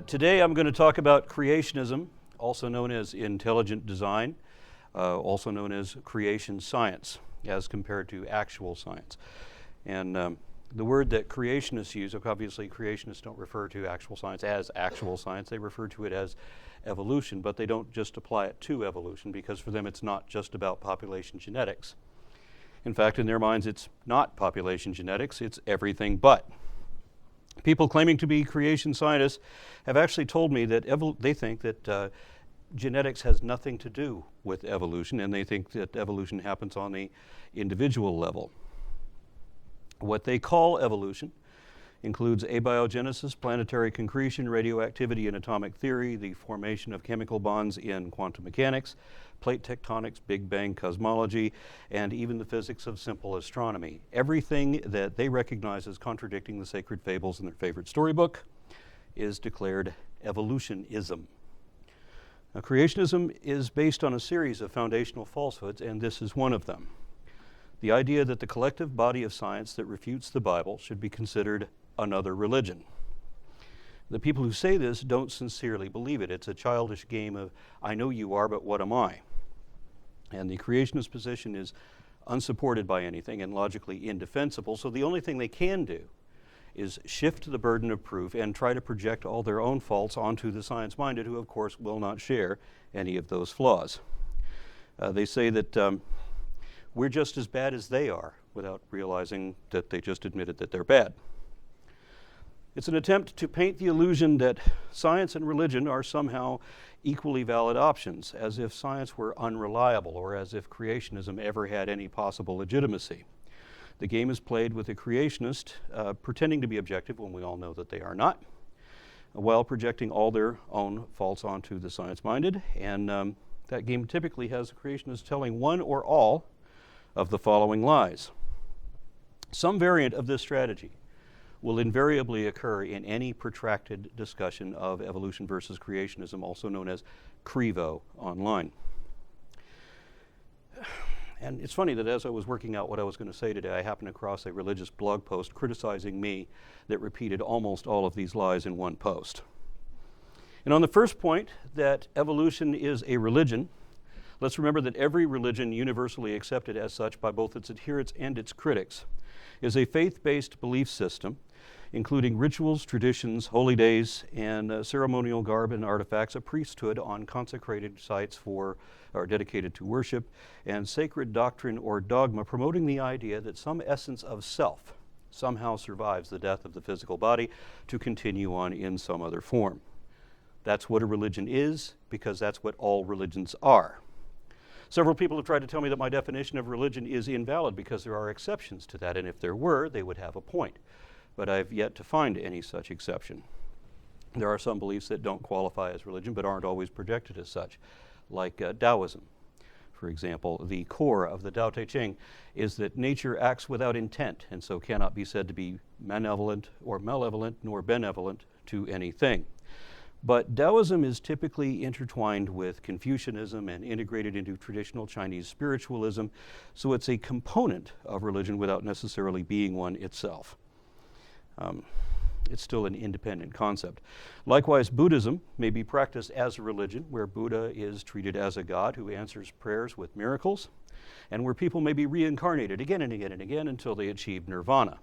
Today I'm going to talk about creationism, also known as intelligent design, also known as creation science, as compared to actual science. And the word that creationists use, obviously creationists don't refer to actual science as actual science, they refer to it as evolution, but they don't just apply it to evolution, because for them it's not just about population genetics. In fact, in their minds it's not population genetics, it's everything but. People claiming to be creation scientists have actually told me that they think that genetics has nothing to do with evolution, and they think that evolution happens on the individual level. What they call evolution includes abiogenesis, planetary concretion, radioactivity in atomic theory, the formation of chemical bonds in quantum mechanics, plate tectonics, Big Bang cosmology, and even the physics of simple astronomy. Everything that they recognize as contradicting the sacred fables in their favorite storybook is declared evolutionism. Now, creationism is based on a series of foundational falsehoods, and this is one of them. The idea that the collective body of science that refutes the Bible should be considered another religion. The people who say this don't sincerely believe it. It's a childish game of, I know you are, but what am I? And the creationist position is unsupported by anything and logically indefensible, so the only thing they can do is shift the burden of proof and try to project all their own faults onto the science-minded, who of course will not share any of those flaws. They say that we're just as bad as they are, without realizing that they just admitted that they're bad. It's an attempt to paint the illusion that science and religion are somehow equally valid options, as if science were unreliable or as if creationism ever had any possible legitimacy. The game is played with a creationist pretending to be objective when we all know that they are not, while projecting all their own faults onto the science-minded. And that game typically has the creationist telling one or all of the following lies. Some variant of this strategy will invariably occur in any protracted discussion of evolution versus creationism, also known as Crevo online. And it's funny that as I was working out what I was going to say today, I happened across a religious blog post criticizing me that repeated almost all of these lies in one post. And on the first point, that evolution is a religion, let's remember that every religion, universally accepted as such by both its adherents and its critics, is a faith-based belief system, including rituals, traditions, holy days, and ceremonial garb and artifacts, a priesthood on consecrated sites or dedicated to worship, and sacred doctrine or dogma promoting the idea that some essence of self somehow survives the death of the physical body to continue on in some other form. That's what a religion is, because that's what all religions are. Several people have tried to tell me that my definition of religion is invalid because there are exceptions to that, and if there were, they would have a point. But I've yet to find any such exception. There are some beliefs that don't qualify as religion but aren't always projected as such, like Taoism. For example, the core of the Tao Te Ching is that nature acts without intent, and so cannot be said to be malevolent or malevolent nor benevolent to anything. But Taoism is typically intertwined with Confucianism and integrated into traditional Chinese spiritualism, so it's a component of religion without necessarily being one itself. It's still an independent concept. Likewise, Buddhism may be practiced as a religion, where Buddha is treated as a god who answers prayers with miracles, and where people may be reincarnated again and again and again until they achieve nirvana.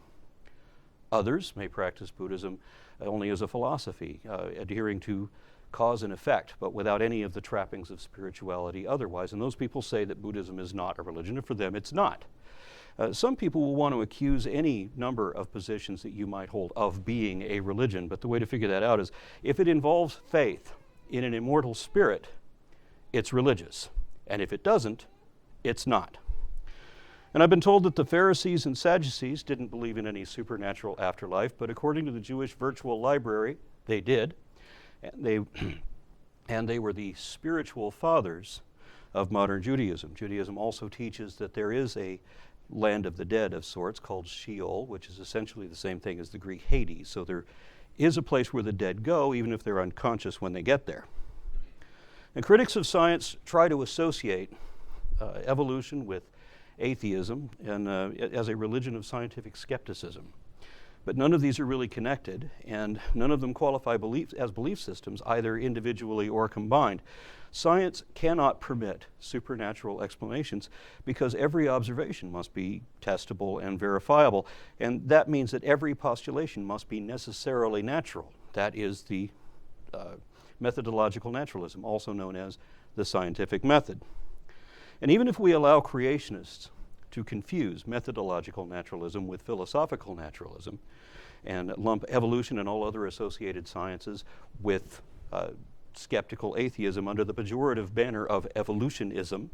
Others may practice Buddhism only as a philosophy, adhering to cause and effect, but without any of the trappings of spirituality otherwise. And those people say that Buddhism is not a religion, and for them it's not. Some people will want to accuse any number of positions that you might hold of being a religion, but the way to figure that out is if it involves faith in an immortal spirit, it's religious. And if it doesn't, it's not. And I've been told that the Pharisees and Sadducees didn't believe in any supernatural afterlife, but according to the Jewish Virtual Library, they did. And they were the spiritual fathers of modern Judaism. Judaism also teaches that there is a land of the dead of sorts called Sheol, which is essentially the same thing as the Greek Hades. So there is a place where the dead go, even if they're unconscious when they get there. And critics of science try to associate evolution with atheism and as a religion of scientific skepticism. But none of these are really connected, and none of them qualify as belief systems, either individually or combined. Science cannot permit supernatural explanations because every observation must be testable and verifiable, and that means that every postulation must be necessarily natural. That is the methodological naturalism, also known as the scientific method. And even if we allow creationists to confuse methodological naturalism with philosophical naturalism and lump evolution and all other associated sciences with skeptical atheism under the pejorative banner of evolutionism,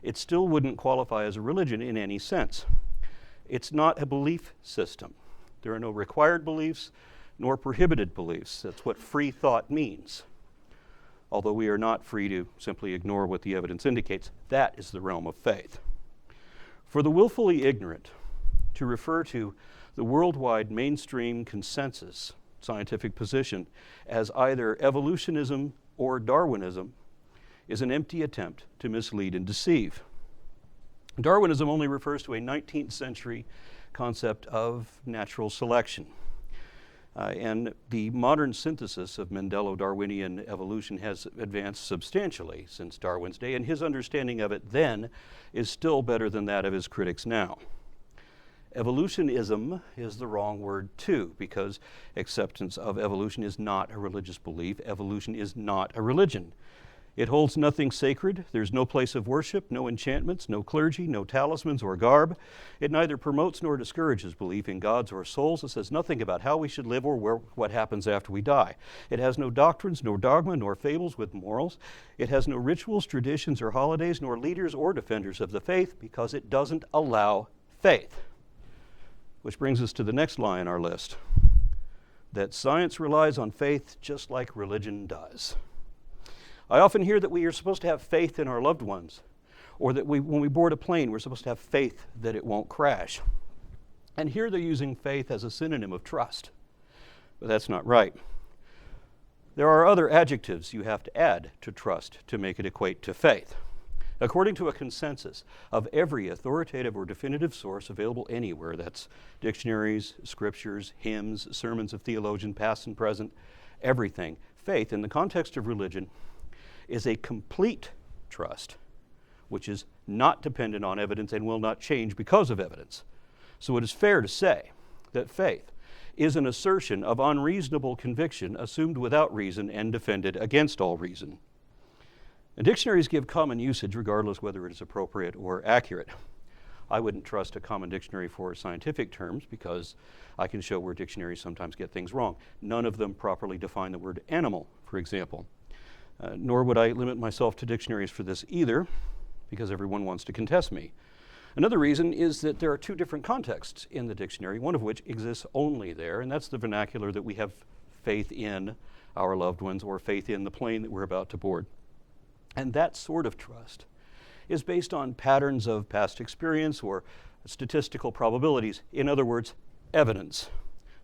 it still wouldn't qualify as a religion in any sense. It's not a belief system. There are no required beliefs nor prohibited beliefs. That's what free thought means. Although we are not free to simply ignore what the evidence indicates, that is the realm of faith. For the willfully ignorant, to refer to the worldwide mainstream consensus scientific position as either evolutionism or Darwinism is an empty attempt to mislead and deceive. Darwinism only refers to a 19th century concept of natural selection. And the modern synthesis of Mendelo-Darwinian evolution has advanced substantially since Darwin's day, and his understanding of it then is still better than that of his critics now. Evolutionism is the wrong word too, because acceptance of evolution is not a religious belief. Evolution is not a religion. It holds nothing sacred. There's no place of worship, no enchantments, no clergy, no talismans or garb. It neither promotes nor discourages belief in gods or souls. It says nothing about how we should live or what happens after we die. It has no doctrines, no dogma, nor fables with morals. It has no rituals, traditions, or holidays, nor leaders or defenders of the faith, because it doesn't allow faith. Which brings us to the next lie on our list, that science relies on faith just like religion does. I often hear that we are supposed to have faith in our loved ones, or that when we board a plane, we're supposed to have faith that it won't crash. And here they're using faith as a synonym of trust. But that's not right. There are other adjectives you have to add to trust to make it equate to faith. According to a consensus of every authoritative or definitive source available anywhere, that's dictionaries, scriptures, hymns, sermons of theologian, past and present, everything, faith in the context of religion is a complete trust, which is not dependent on evidence and will not change because of evidence. So it is fair to say that faith is an assertion of unreasonable conviction assumed without reason and defended against all reason. And dictionaries give common usage regardless whether it is appropriate or accurate. I wouldn't trust a common dictionary for scientific terms because I can show where dictionaries sometimes get things wrong. None of them properly define the word animal, for example. Nor would I limit myself to dictionaries for this either, because everyone wants to contest me. Another reason is that there are two different contexts in the dictionary, one of which exists only there, and that's the vernacular that we have faith in our loved ones or faith in the plane that we're about to board. And that sort of trust is based on patterns of past experience or statistical probabilities. In other words, evidence.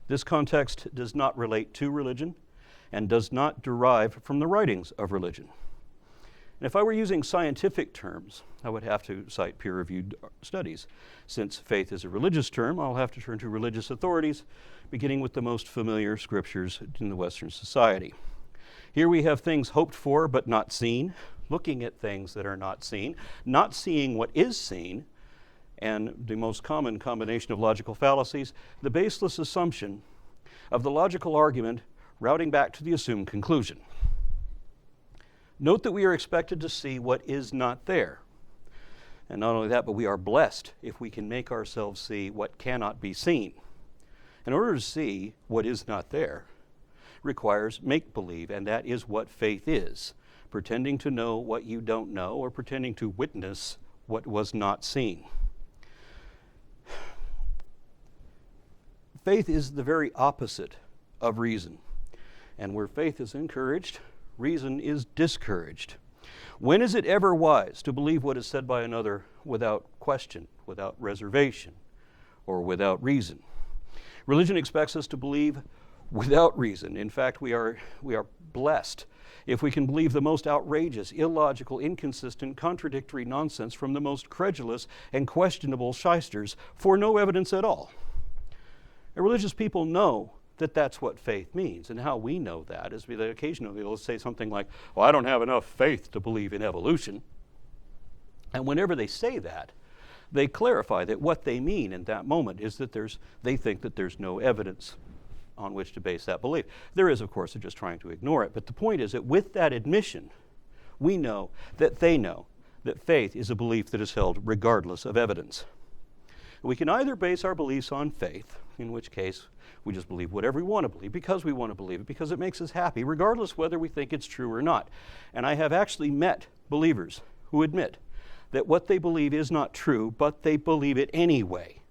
This context does not relate to religion and does not derive from the writings of religion. And if I were using scientific terms, I would have to cite peer-reviewed studies. Since faith is a religious term, I'll have to turn to religious authorities, beginning with the most familiar scriptures in the Western society. Here we have things hoped for but not seen, looking at things that are not seen, not seeing what is seen, and the most common combination of logical fallacies, the baseless assumption of the logical argument routing back to the assumed conclusion. Note that we are expected to see what is not there. And not only that, but we are blessed if we can make ourselves see what cannot be seen. In order to see what is not there requires make-believe, and that is what faith is, pretending to know what you don't know or pretending to witness what was not seen. Faith is the very opposite of reason. And where faith is encouraged, reason is discouraged. When is it ever wise to believe what is said by another without question, without reservation, or without reason? Religion expects us to believe without reason. In fact, we are blessed if we can believe the most outrageous, illogical, inconsistent, contradictory nonsense from the most credulous and questionable shysters for no evidence at all. And religious people know that that's what faith means. And how we know that is that occasionally they'll say something like, well, I don't have enough faith to believe in evolution. And whenever they say that, they clarify that what they mean in that moment is that they think that there's no evidence on which to base that belief. There is, of course, they're just trying to ignore it. But the point is that with that admission, we know that they know that faith is a belief that is held regardless of evidence. We can either base our beliefs on faith, in which case we just believe whatever we want to believe because we want to believe it, because it makes us happy, regardless whether we think it's true or not. And I have actually met believers who admit that what they believe is not true, but they believe it anyway.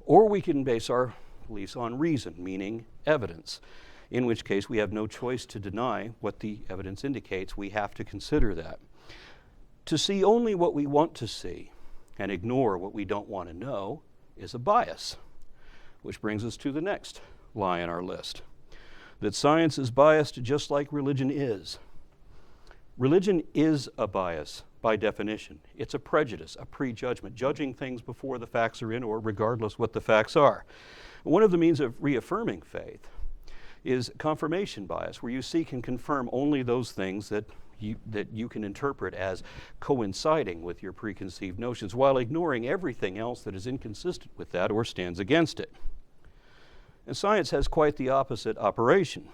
Or we can base our beliefs on reason, meaning evidence, in which case we have no choice to deny what the evidence indicates. We have to consider that. To see only what we want to see and ignore what we don't want to know is a bias, which brings us to the next lie in our list, that science is biased just like religion is. Religion is a bias by definition. It's a prejudice, a prejudgment, judging things before the facts are in or regardless what the facts are. One of the means of reaffirming faith is confirmation bias, where you seek and confirm only those things that you can interpret as coinciding with your preconceived notions, while ignoring everything else that is inconsistent with that or stands against it. And science has quite the opposite operation.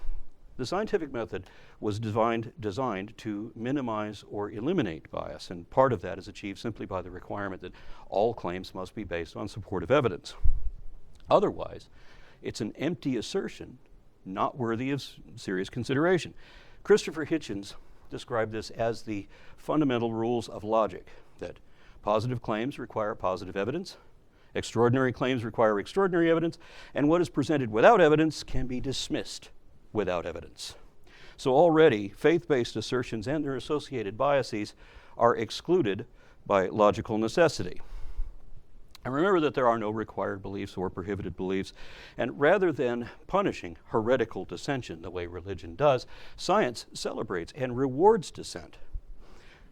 The scientific method was designed to minimize or eliminate bias, and part of that is achieved simply by the requirement that all claims must be based on supportive evidence. Otherwise, it's an empty assertion not worthy of serious consideration. Christopher Hitchens described this as the fundamental rules of logic, that positive claims require positive evidence, extraordinary claims require extraordinary evidence, and what is presented without evidence can be dismissed without evidence. So already, faith-based assertions and their associated biases are excluded by logical necessity. And remember that there are no required beliefs or prohibited beliefs, and rather than punishing heretical dissension the way religion does, science celebrates and rewards dissent.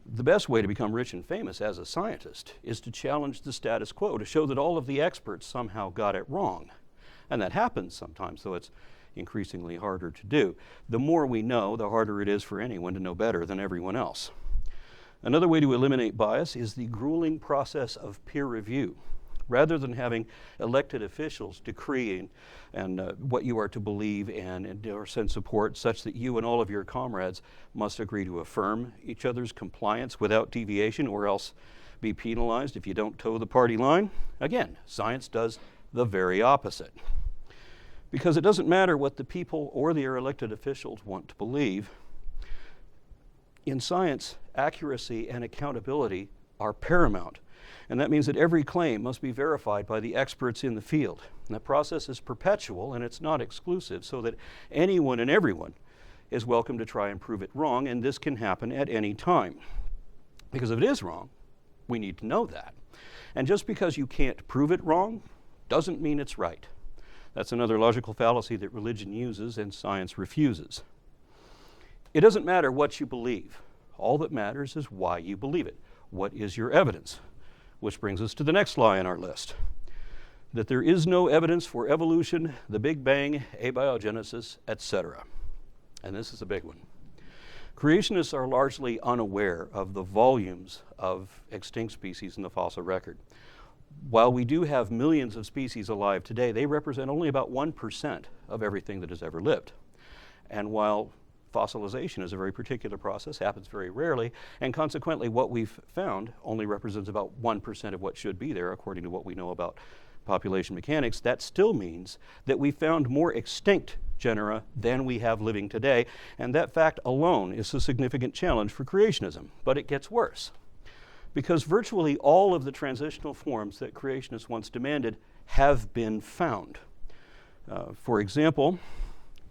The best way to become rich and famous as a scientist is to challenge the status quo, to show that all of the experts somehow got it wrong. And that happens sometimes, though it's increasingly harder to do. The more we know, the harder it is for anyone to know better than everyone else. Another way to eliminate bias is the grueling process of peer review. Rather than having elected officials decree what you are to believe and or send support such that you and all of your comrades must agree to affirm each other's compliance without deviation or else be penalized if you don't toe the party line, again, science does the very opposite. Because it doesn't matter what the people or their elected officials want to believe. In science, accuracy and accountability are paramount. And that means that every claim must be verified by the experts in the field. And that process is perpetual and it's not exclusive, so that anyone and everyone is welcome to try and prove it wrong, and this can happen at any time. Because if it is wrong, we need to know that. And just because you can't prove it wrong doesn't mean it's right. That's another logical fallacy that religion uses and science refuses. It doesn't matter what you believe. All that matters is why you believe it. What is your evidence? Which brings us to the next lie in our list, that there is no evidence for evolution, the Big Bang, abiogenesis, etc. And this is a big one. Creationists are largely unaware of the volumes of extinct species in the fossil record. While we do have millions of species alive today, they represent only about 1% of everything that has ever lived. And while fossilization is a very particular process, happens very rarely, and consequently what we've found only represents about 1% of what should be there according to what we know about population mechanics. That still means that we found more extinct genera than we have living today, and that fact alone is a significant challenge for creationism. But it gets worse, because virtually all of the transitional forms that creationists once demanded have been found. For example,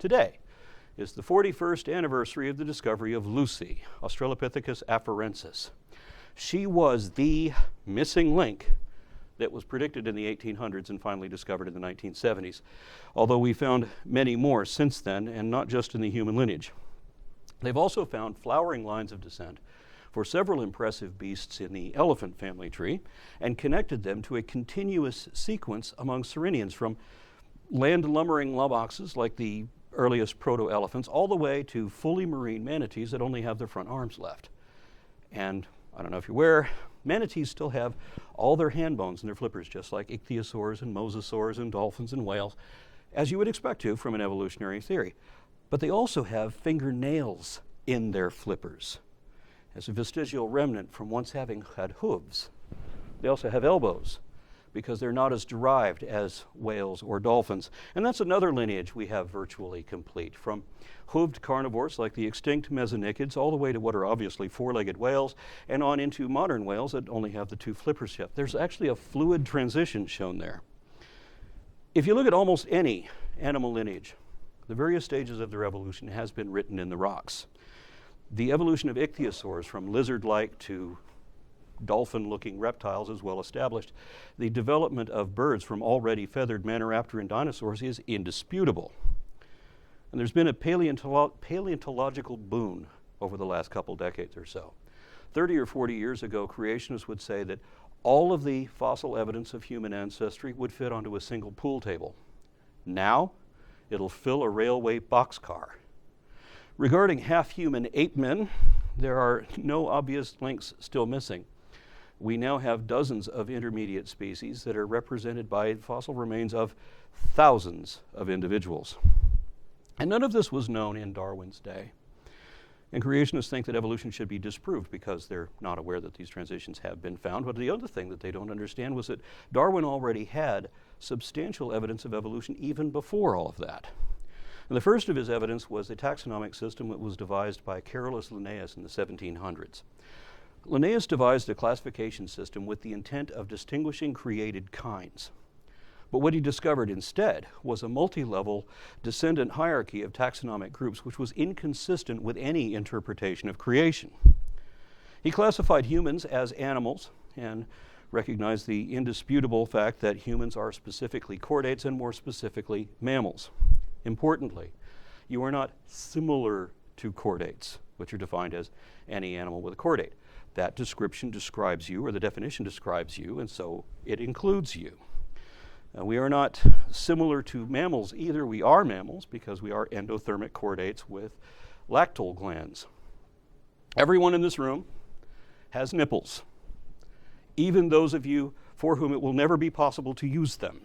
today is the 41st anniversary of the discovery of Lucy, Australopithecus afarensis. She was the missing link that was predicted in the 1800s and finally discovered in the 1970s, although we found many more since then, and not just in the human lineage. They've also found flowering lines of descent for several impressive beasts in the elephant family tree and connected them to a continuous sequence among Sirenians, from land-lumbering luboxes like the earliest proto-elephants all the way to fully marine manatees that only have their front arms left. And I don't know if you're aware, manatees still have all their hand bones in their flippers, just like ichthyosaurs and mosasaurs and dolphins and whales, as you would expect to from an evolutionary theory. But they also have fingernails in their flippers as a vestigial remnant from once having had hooves. They also have elbows because they're not as derived as whales or dolphins. And that's another lineage we have virtually complete, from hooved carnivores like the extinct mesonychids all the way to what are obviously four-legged whales, and on into modern whales that only have the two flippers yet. There's actually a fluid transition shown there. If you look at almost any animal lineage, the various stages of their evolution has been written in the rocks. The evolution of ichthyosaurs from lizard-like to dolphin-looking reptiles is well established. The development of birds from already feathered Maniraptoran dinosaurs is indisputable. And there's been a paleontological boon over the last couple decades or so. 30 or 40 years ago, creationists would say that all of the fossil evidence of human ancestry would fit onto a single pool table. Now, it'll fill a railway boxcar. Regarding half-human ape men, there are no obvious links still missing. We now have dozens of intermediate species that are represented by fossil remains of thousands of individuals. And none of this was known in Darwin's day. And creationists think that evolution should be disproved because they're not aware that these transitions have been found. But the other thing that they don't understand was that Darwin already had substantial evidence of evolution even before all of that. And the first of his evidence was a taxonomic system that was devised by Carolus Linnaeus in the 1700s. Linnaeus devised a classification system with the intent of distinguishing created kinds. But what he discovered instead was a multi-level descendant hierarchy of taxonomic groups, which was inconsistent with any interpretation of creation. He classified humans as animals and recognized the indisputable fact that humans are specifically chordates and more specifically mammals. Importantly, you are not similar to chordates, which are defined as any animal with a chordate. That description describes you, or the definition describes you, and so it includes you. We are not similar to mammals either. We are mammals because we are endothermic chordates with lactal glands. Everyone in this room has nipples, even those of you for whom it will never be possible to use them.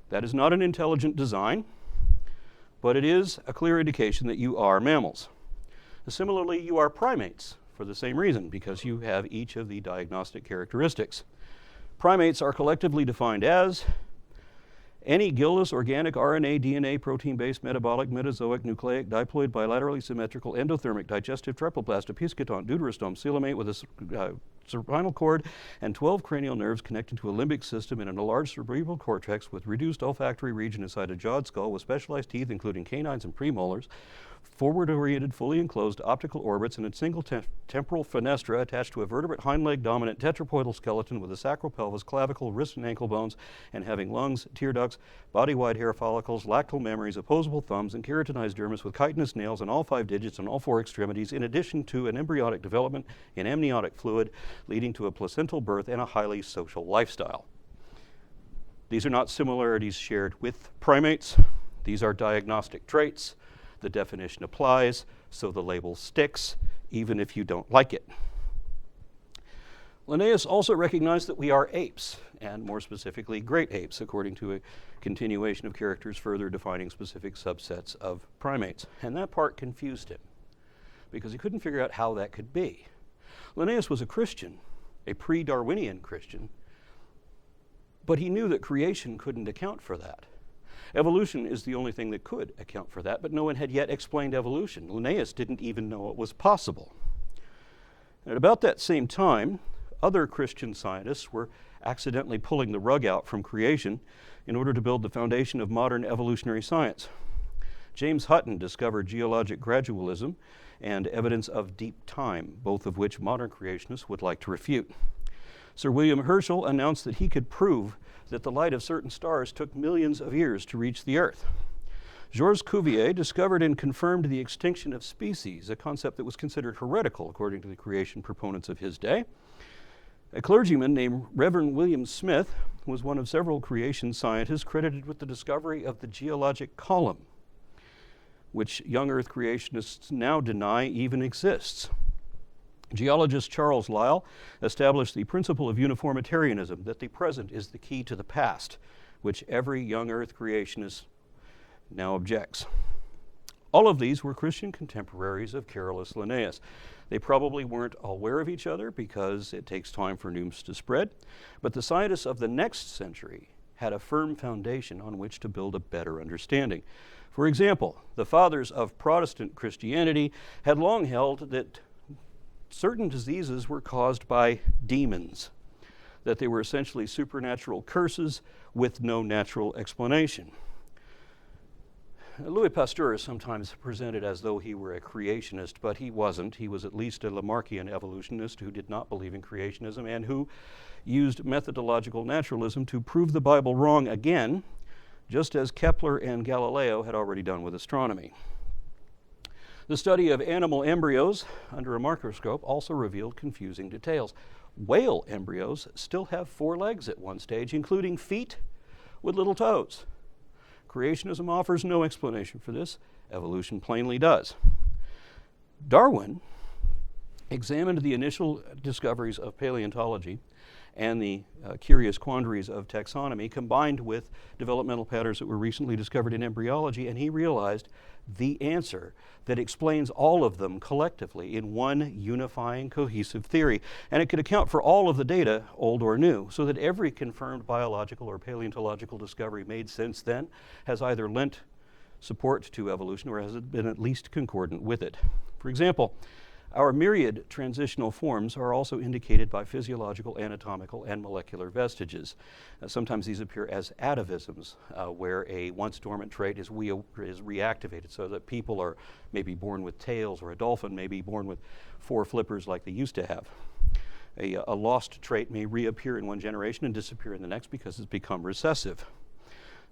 That is not an intelligent design, but it is a clear indication that you are mammals. Similarly, you are primates for the same reason, because you have each of the diagnostic characteristics. Primates are collectively defined as any gillless organic RNA, DNA, protein-based, metabolic, metazoic, nucleic, diploid, bilaterally symmetrical, endothermic, digestive, triploplastic, episcotont, deuterostome, coelomate with a spinal cord and 12 cranial nerves connected to a limbic system and a large cerebral cortex with reduced olfactory region inside a jawed skull with specialized teeth including canines and premolars, forward-oriented, fully enclosed optical orbits, and a single temporal fenestra attached to a vertebrate hind leg dominant tetrapodal skeleton with a sacral pelvis, clavicle, wrist and ankle bones, and having lungs, tear ducts, body-wide hair follicles, lactal memories, opposable thumbs, and keratinized dermis with chitinous nails on all 5 digits and all 4 extremities, in addition to an embryonic development in amniotic fluid, leading to a placental birth and a highly social lifestyle. These are not similarities shared with primates. These are diagnostic traits. The definition applies, so the label sticks, even if you don't like it. Linnaeus also recognized that we are apes, and more specifically, great apes, according to a continuation of characters further defining specific subsets of primates. And that part confused him, because he couldn't figure out how that could be. Linnaeus was a Christian, a pre-Darwinian Christian, but he knew that creation couldn't account for that. Evolution is the only thing that could account for that, but no one had yet explained evolution. Linnaeus didn't even know it was possible. And at about that same time, other Christian scientists were accidentally pulling the rug out from creation in order to build the foundation of modern evolutionary science. James Hutton discovered geologic gradualism and evidence of deep time, both of which modern creationists would like to refute. Sir William Herschel announced that he could prove that the light of certain stars took millions of years to reach the Earth. Georges Cuvier discovered and confirmed the extinction of species, a concept that was considered heretical according to the creation proponents of his day. A clergyman named Reverend William Smith was one of several creation scientists credited with the discovery of the geologic column, which young Earth creationists now deny even exists. Geologist Charles Lyell established the principle of uniformitarianism, that the present is the key to the past, which every young Earth creationist now objects. All of these were Christian contemporaries of Carolus Linnaeus. They probably weren't aware of each other because it takes time for news to spread, but the scientists of the next century had a firm foundation on which to build a better understanding. For example, the fathers of Protestant Christianity had long held that certain diseases were caused by demons, that they were essentially supernatural curses with no natural explanation. Louis Pasteur is sometimes presented as though he were a creationist, but he wasn't. He was at least a Lamarckian evolutionist who did not believe in creationism and who used methodological naturalism to prove the Bible wrong again, just as Kepler and Galileo had already done with astronomy. The study of animal embryos under a microscope also revealed confusing details. Whale embryos still have 4 legs at one stage, including feet with little toes. Creationism offers no explanation for this. Evolution plainly does. Darwin examined the initial discoveries of paleontology and the curious quandaries of taxonomy combined with developmental patterns that were recently discovered in embryology, and he realized the answer that explains all of them collectively in one unifying, cohesive theory. And it could account for all of the data, old or new, so that every confirmed biological or paleontological discovery made since then has either lent support to evolution or has been at least concordant with it. For example, our myriad transitional forms are also indicated by physiological, anatomical, and molecular vestiges. Sometimes these appear as atavisms, where a once dormant trait is reactivated, so that people are maybe born with tails, or a dolphin may be born with 4 flippers like they used to have. A lost trait may reappear in one generation and disappear in the next because it's become recessive.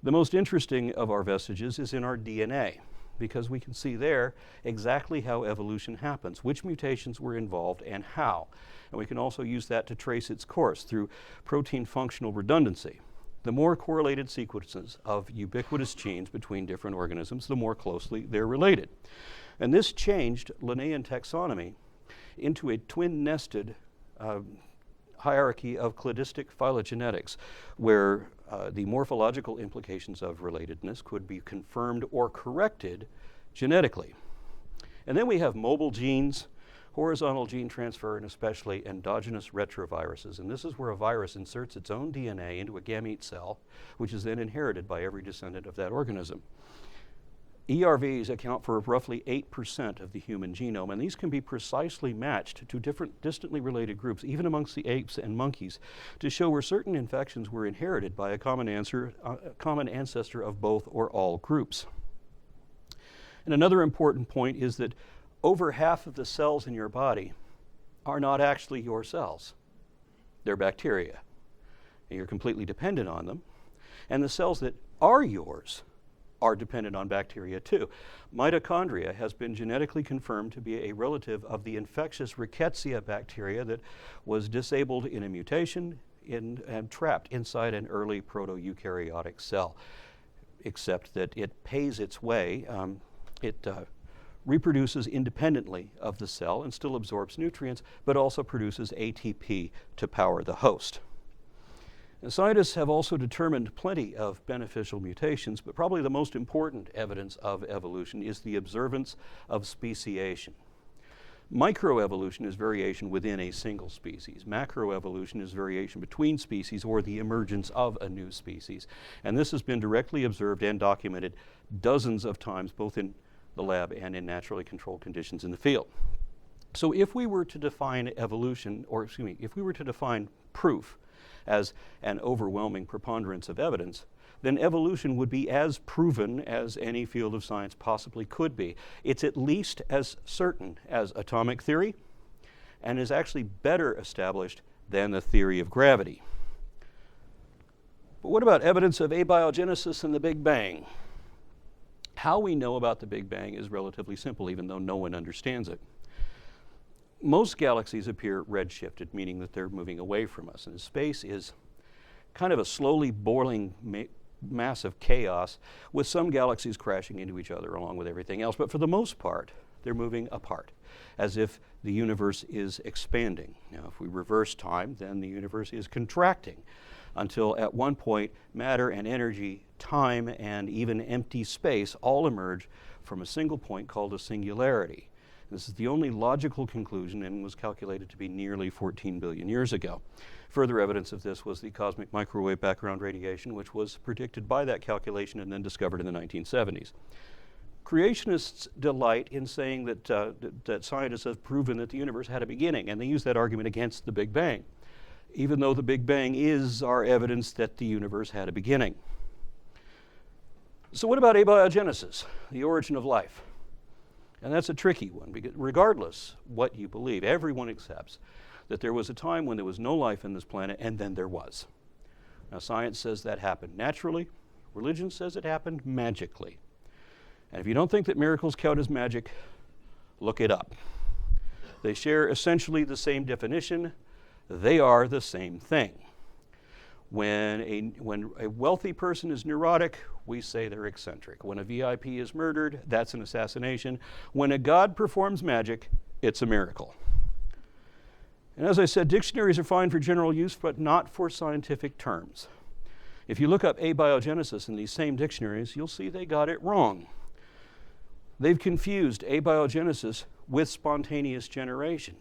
The most interesting of our vestiges is in our DNA, because we can see there exactly how evolution happens, which mutations were involved and how. And we can also use that to trace its course through protein functional redundancy. The more correlated sequences of ubiquitous genes between different organisms, the more closely they're related. And this changed Linnaean taxonomy into a twin-nested hierarchy of cladistic phylogenetics, where the morphological implications of relatedness could be confirmed or corrected genetically. And then we have mobile genes, horizontal gene transfer, and especially endogenous retroviruses. And this is where a virus inserts its own DNA into a gamete cell, which is then inherited by every descendant of that organism. ERVs account for roughly 8% of the human genome, and these can be precisely matched to different distantly related groups, even amongst the apes and monkeys, to show where certain infections were inherited by a common ancestor of both or all groups. And another important point is that over half of the cells in your body are not actually your cells. They're bacteria, and you're completely dependent on them. And the cells that are yours are dependent on bacteria too. Mitochondria has been genetically confirmed to be a relative of the infectious Rickettsia bacteria that was disabled in a mutation and trapped inside an early proto-eukaryotic cell, except that it pays its way. It reproduces independently of the cell and still absorbs nutrients, but also produces ATP to power the host. And scientists have also determined plenty of beneficial mutations, but probably the most important evidence of evolution is the observance of speciation. Microevolution is variation within a single species. Macroevolution is variation between species or the emergence of a new species. And this has been directly observed and documented dozens of times, both in the lab and in naturally controlled conditions in the field. So if we were to define evolution, if we were to define proof as an overwhelming preponderance of evidence, then evolution would be as proven as any field of science possibly could be. It's at least as certain as atomic theory and is actually better established than the theory of gravity. But what about evidence of abiogenesis and the Big Bang? How we know about the Big Bang is relatively simple, even though no one understands it. Most galaxies appear redshifted, meaning that they're moving away from us, and space is kind of a slowly boiling mass of chaos, with some galaxies crashing into each other along with everything else. But for the most part, they're moving apart, as if the universe is expanding. Now, if we reverse time, then the universe is contracting, until at one point, matter and energy, time, and even empty space all emerge from a single point called a singularity. This is the only logical conclusion and was calculated to be nearly 14 billion years ago. Further evidence of this was the cosmic microwave background radiation, which was predicted by that calculation and then discovered in the 1970s. Creationists delight in saying that scientists have proven that the universe had a beginning, and they use that argument against the Big Bang, even though the Big Bang is our evidence that the universe had a beginning. So what about abiogenesis, the origin of life? And that's a tricky one, because regardless what you believe, everyone accepts that there was a time when there was no life in this planet, and then there was. Now, science says that happened naturally. Religion says it happened magically. And if you don't think that miracles count as magic, look it up. They share essentially the same definition. They are the same thing. When a wealthy person is neurotic, we say they're eccentric. When a VIP is murdered, that's an assassination. When a god performs magic, it's a miracle. And as I said, dictionaries are fine for general use, but not for scientific terms. If you look up abiogenesis in these same dictionaries, you'll see they got it wrong. They've confused abiogenesis with spontaneous generation.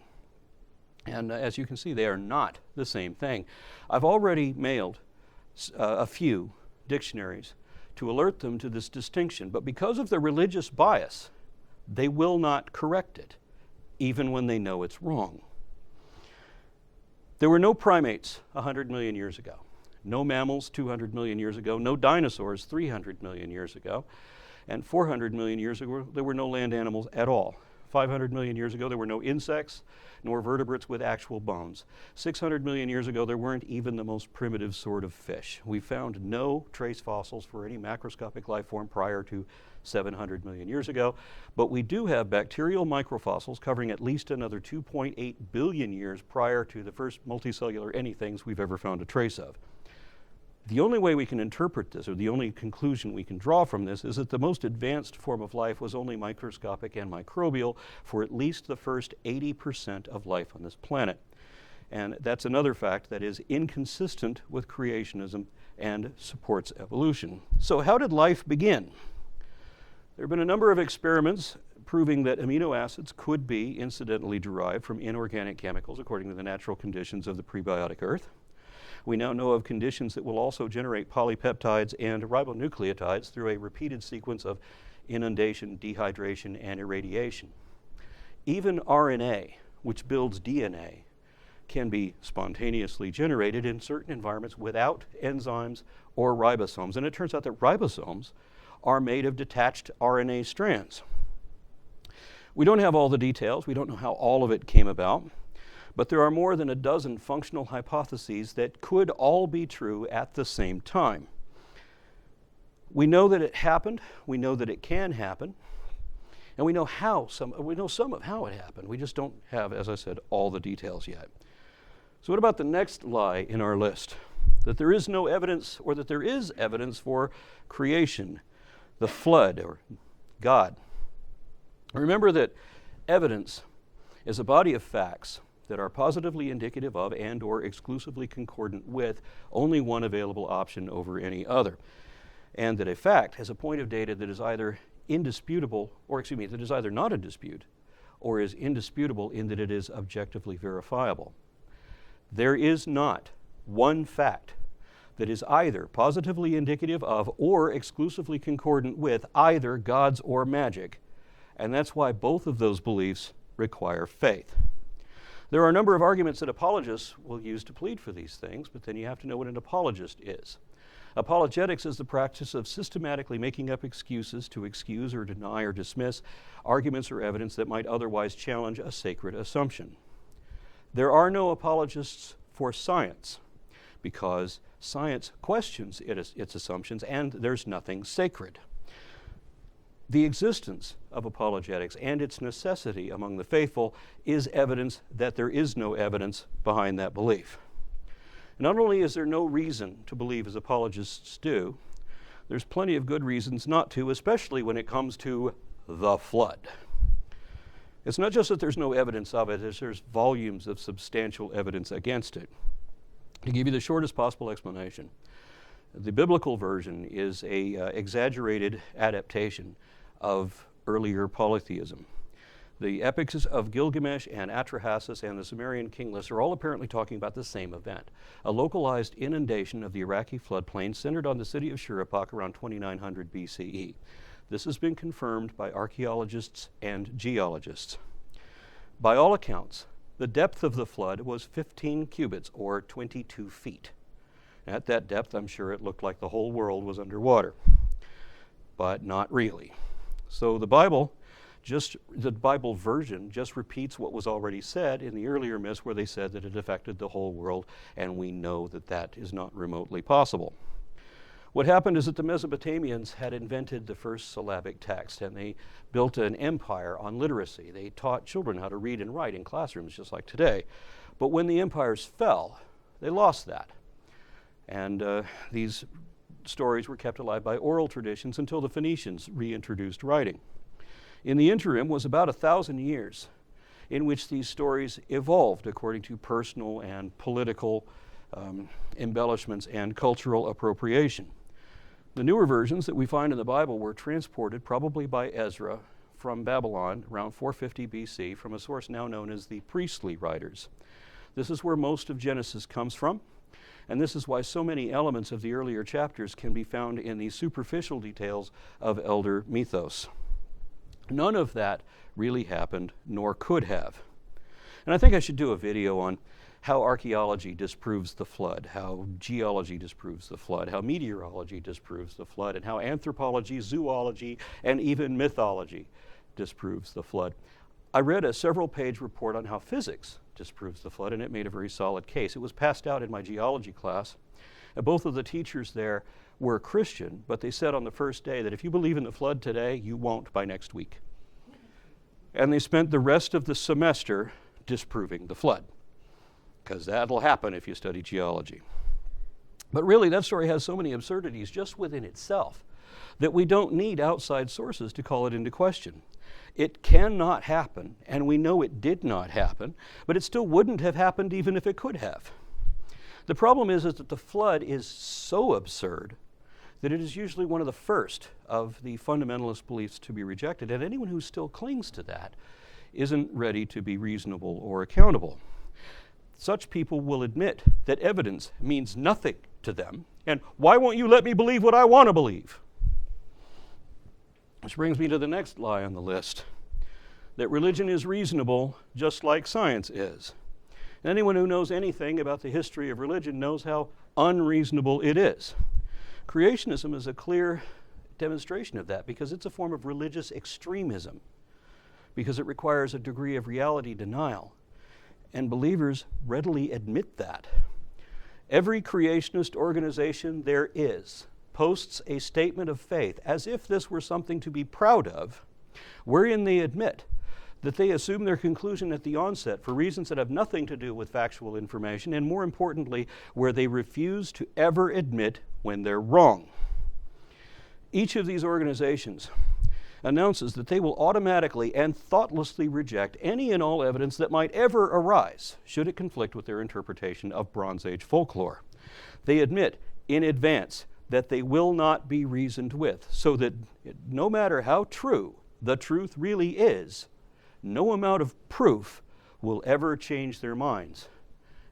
And as you can see, they are not the same thing. I've already mailed a few dictionaries to alert them to this distinction, but because of their religious bias, they will not correct it, even when they know it's wrong. There were no primates 100 million years ago, no mammals 200 million years ago, no dinosaurs 300 million years ago, and 400 million years ago, there were no land animals at all. 500 million years ago, there were no insects, nor vertebrates with actual bones. 600 million years ago, there weren't even the most primitive sort of fish. We found no trace fossils for any macroscopic life form prior to 700 million years ago, but we do have bacterial microfossils covering at least another 2.8 billion years prior to the first multicellular anythings we've ever found a trace of. The only way we can interpret this, or the only conclusion we can draw from this, is that the most advanced form of life was only microscopic and microbial for at least the first 80% of life on this planet. And that's another fact that is inconsistent with creationism and supports evolution. So how did life begin? There have been a number of experiments proving that amino acids could be incidentally derived from inorganic chemicals according to the natural conditions of the prebiotic Earth. We now know of conditions that will also generate polypeptides and ribonucleotides through a repeated sequence of inundation, dehydration, and irradiation. Even RNA, which builds DNA, can be spontaneously generated in certain environments without enzymes or ribosomes. And it turns out that ribosomes are made of detached RNA strands. We don't have all the details. We don't know how all of it came about. But there are more than a dozen functional hypotheses that could all be true at the same time. We know that it happened, we know that it can happen, and we know some of how it happened. We just don't have, as I said, all the details yet. So what about the next lie in our list? That there is no evidence, or that there is evidence for creation, the flood, or God. Remember that evidence is a body of facts that are positively indicative of and or exclusively concordant with only one available option over any other. And that a fact has a point of data that is either indisputable, that is either not a dispute, or is indisputable in that it is objectively verifiable. There is not one fact that is either positively indicative of or exclusively concordant with either gods or magic, and that's why both of those beliefs require faith. There are a number of arguments that apologists will use to plead for these things, but then you have to know what an apologist is. Apologetics is the practice of systematically making up excuses to excuse or deny or dismiss arguments or evidence that might otherwise challenge a sacred assumption. There are no apologists for science, because science questions its assumptions and there's nothing sacred. The existence of apologetics and its necessity among the faithful is evidence that there is no evidence behind that belief. Not only is there no reason to believe as apologists do, there's plenty of good reasons not to, especially when it comes to the flood. It's not just that there's no evidence of it, there's volumes of substantial evidence against it. To give you the shortest possible explanation, the biblical version is a exaggerated adaptation of earlier polytheism. The epics of Gilgamesh and Atrahasis and the Sumerian king lists are all apparently talking about the same event, a localized inundation of the Iraqi floodplain centered on the city of Shuruppak around 2900 BCE. This has been confirmed by archaeologists and geologists. By all accounts, the depth of the flood was 15 cubits, or 22 feet. At that depth, I'm sure it looked like the whole world was underwater, but not really. So the Bible version just repeats what was already said in the earlier myths, where they said that it affected the whole world, and we know that that is not remotely possible. What happened is that the Mesopotamians had invented the first syllabic text, and they built an empire on literacy. They taught children how to read and write in classrooms, just like today. But when the empires fell, they lost that. And these stories were kept alive by oral traditions until the Phoenicians reintroduced writing. In the interim was about 1,000 years in which these stories evolved according to personal and political embellishments and cultural appropriation. The newer versions that we find in the Bible were transported, probably by Ezra, from Babylon around 450 BC from a source now known as the priestly writers. This is where most of Genesis comes from, and this is why so many elements of the earlier chapters can be found in the superficial details of elder mythos. None of that really happened, nor could have. And I think I should do a video on how archaeology disproves the flood, how geology disproves the flood, how meteorology disproves the flood, and how anthropology, zoology, and even mythology disproves the flood. I read a several-page report on how physics disproves the flood, and it made a very solid case. It was passed out in my geology class, and both of the teachers there were Christian, but they said on the first day that if you believe in the flood today, you won't by next week. And they spent the rest of the semester disproving the flood, because that'll happen if you study geology. But really, that story has so many absurdities just within itself that we don't need outside sources to call it into question. It cannot happen, and we know it did not happen, but it still wouldn't have happened even if it could have. The problem is that the flood is so absurd that it is usually one of the first of the fundamentalist beliefs to be rejected, and anyone who still clings to that isn't ready to be reasonable or accountable. Such people will admit that evidence means nothing to them, and why won't you let me believe what I want to believe? Which brings me to the next lie on the list, that religion is reasonable just like science is. And anyone who knows anything about the history of religion knows how unreasonable it is. Creationism is a clear demonstration of that because it's a form of religious extremism, because it requires a degree of reality denial. And believers readily admit that. Every creationist organization there is posts a statement of faith as if this were something to be proud of, wherein they admit that they assume their conclusion at the onset for reasons that have nothing to do with factual information, and more importantly, where they refuse to ever admit when they're wrong. Each of these organizations announces that they will automatically and thoughtlessly reject any and all evidence that might ever arise should it conflict with their interpretation of Bronze Age folklore. They admit in advance that they will not be reasoned with, so that no matter how true the truth really is, no amount of proof will ever change their minds.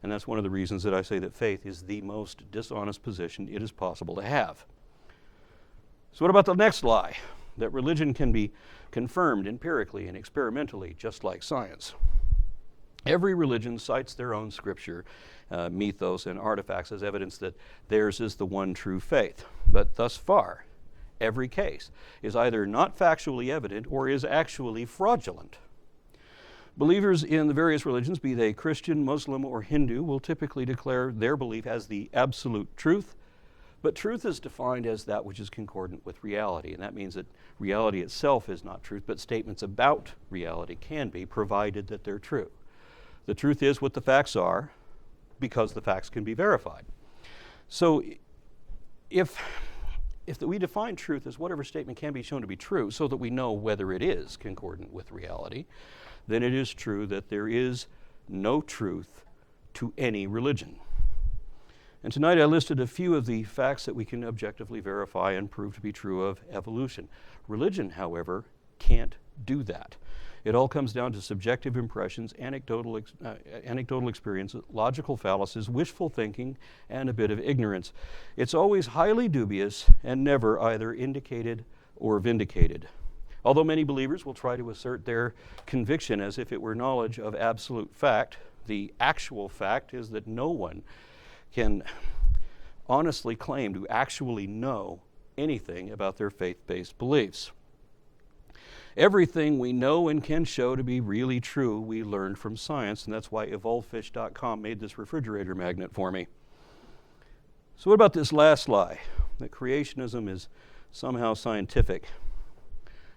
And that's one of the reasons that I say that faith is the most dishonest position it is possible to have. So what about the next lie? That religion can be confirmed empirically and experimentally, just like science. Every religion cites their own scripture, mythos, and artifacts as evidence that theirs is the one true faith. But thus far, every case is either not factually evident or is actually fraudulent. Believers in the various religions, be they Christian, Muslim, or Hindu, will typically declare their belief as the absolute truth, But truth is defined as that which is concordant with reality, and that means that reality itself is not truth, but statements about reality can be, provided that they're true. The truth is what the facts are, because the facts can be verified. So if we define truth as whatever statement can be shown to be true so that we know whether it is concordant with reality, then it is true that there is no truth to any religion. And tonight I listed a few of the facts that we can objectively verify and prove to be true of evolution. Religion, however, can't do that. It all comes down to subjective impressions, anecdotal experiences, logical fallacies, wishful thinking, and a bit of ignorance. It's always highly dubious and never either indicated or vindicated. Although many believers will try to assert their conviction as if it were knowledge of absolute fact, the actual fact is that no one can honestly claim to actually know anything about their faith-based beliefs. Everything we know and can show to be really true, we learned from science, and that's why evolvefish.com made this refrigerator magnet for me. So what about this last lie, that creationism is somehow scientific?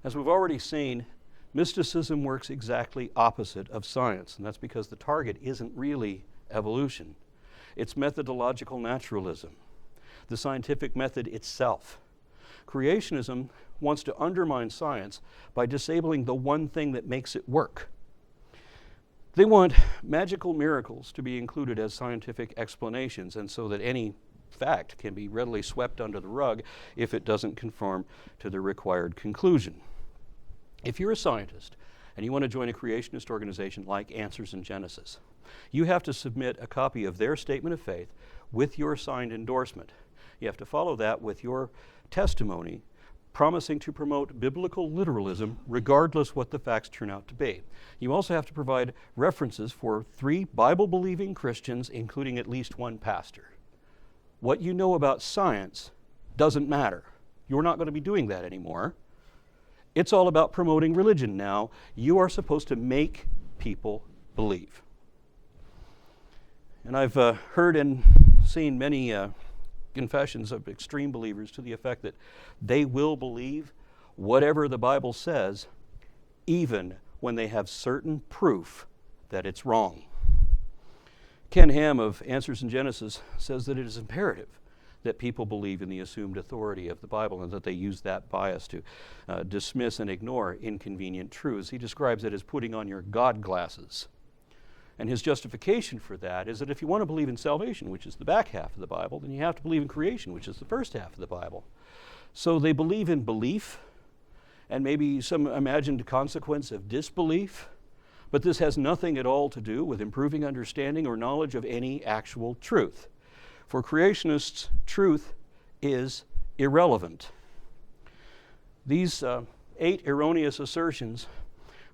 As we've already seen, mysticism works exactly opposite of science, and that's because the target isn't really evolution. It's methodological naturalism, the scientific method itself. Creationism wants to undermine science by disabling the one thing that makes it work. They want magical miracles to be included as scientific explanations, and so that any fact can be readily swept under the rug if it doesn't conform to the required conclusion. If you're a scientist and you want to join a creationist organization like Answers in Genesis, you have to submit a copy of their statement of faith with your signed endorsement. You have to follow that with your testimony promising to promote biblical literalism regardless what the facts turn out to be. You also have to provide references for 3 Bible-believing Christians, including at least 1 pastor. What you know about science doesn't matter. You're not going to be doing that anymore. It's all about promoting religion now. You are supposed to make people believe. And I've heard and seen many confessions of extreme believers to the effect that they will believe whatever the Bible says, even when they have certain proof that it's wrong. Ken Ham of Answers in Genesis says that it is imperative that people believe in the assumed authority of the Bible and that they use that bias to dismiss and ignore inconvenient truths. He describes it as putting on your God glasses. And his justification for that is that if you want to believe in salvation, which is the back half of the Bible, then you have to believe in creation, which is the first half of the Bible. So they believe in belief and maybe some imagined consequence of disbelief, but this has nothing at all to do with improving understanding or knowledge of any actual truth. For creationists, truth is irrelevant. These 8 erroneous assertions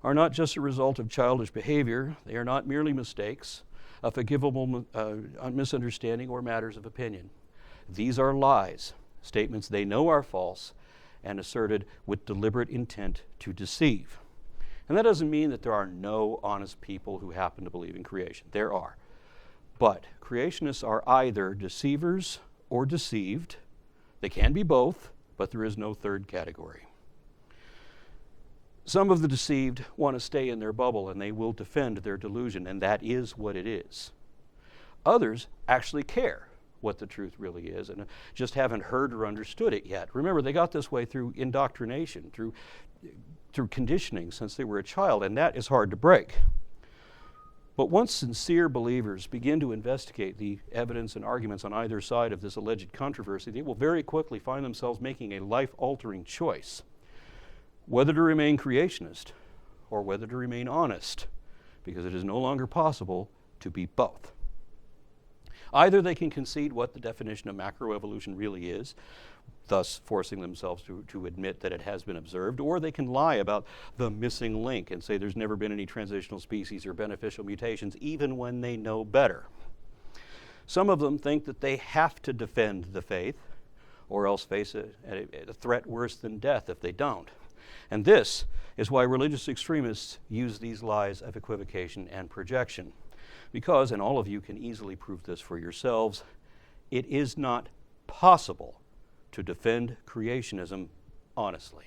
are not just a result of childish behavior. They are not merely mistakes, a forgivable misunderstanding, or matters of opinion. These are lies, statements they know are false, and asserted with deliberate intent to deceive. And that doesn't mean that there are no honest people who happen to believe in creation. There are. But creationists are either deceivers or deceived. They can be both, but there is no third category. Some of the deceived want to stay in their bubble and they will defend their delusion, and that is what it is. Others actually care what the truth really is and just haven't heard or understood it yet. Remember, they got this way through indoctrination, through conditioning since they were a child, and that is hard to break. But once sincere believers begin to investigate the evidence and arguments on either side of this alleged controversy, they will very quickly find themselves making a life-altering choice, whether to remain creationist or whether to remain honest, because it is no longer possible to be both. Either they can concede what the definition of macroevolution really is, thus forcing themselves to admit that it has been observed, or they can lie about the missing link and say there's never been any transitional species or beneficial mutations, even when they know better. Some of them think that they have to defend the faith, or else face a threat worse than death if they don't. And this is why religious extremists use these lies of equivocation and projection. Because, and all of you can easily prove this for yourselves, it is not possible to defend creationism honestly.